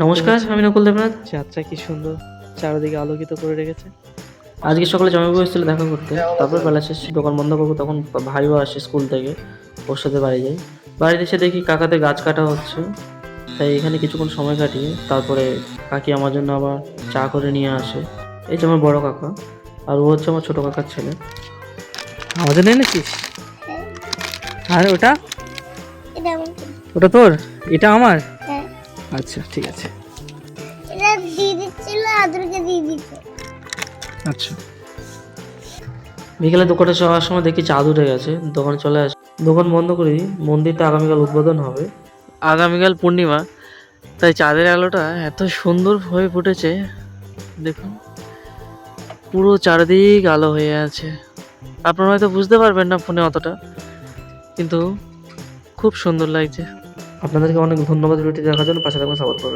নমস্কার, আমি নকুল দেবনাথ। যাত্রা কি সুন্দর চারিদিকে আলোকিত করে রেখেছে। আজকে সকালে জামাইবাবু এসেছিল দেখা করতে, তারপর বেলা শেষ দোকান বন্ধ করবো, তখন ভাইও আসে স্কুল থেকে, ওর সাথে বাড়ি যাই। বাড়িতে এসে দেখি কাকাদের গাছ কাটা হচ্ছে, তাই এখানে কিছুক্ষণ সময় কাটিয়ে তারপরে কাকি আমার জন্য আবার চা করে নিয়ে আসে। এই যে আমার বড় কাকা, আর ও হচ্ছে আমার ছোটো কাকার ছেলে। আমাদের এনেছিস? আর ওটা এটা আমার ওটা তোর, এটা আমার। হ্যাঁ, আচ্ছা ঠিক আছে। এটা দিয়ে দিচ্ছিল, আদরকে দিয়ে দিচ্ছে। আচ্ছা বিকেলে দোকানে যাওয়ার সময় দেখি চাঁদ উঠে গেছে, দোকানে চলে আসে। দোকান বন্ধ করে দিই, মন্দিরটা আগামীকাল উদ্বোধন হবে। আগামীকাল পূর্ণিমা, তাই চাঁদের আলোটা এত সুন্দর হয়ে ফুটেছে, দেখুন পুরো চারিদিক আলো হয়ে আছে। আপনারা হয়তো বুঝতে পারবেন না ফোনে অতটা, কিন্তু খুব সুন্দর লাগছে। আপনাদেরকে অনেক ধন্যবাদ ভিডিওটি দেখার জন্য, পাশে থাকবেন, সাপোর্ট করবেন।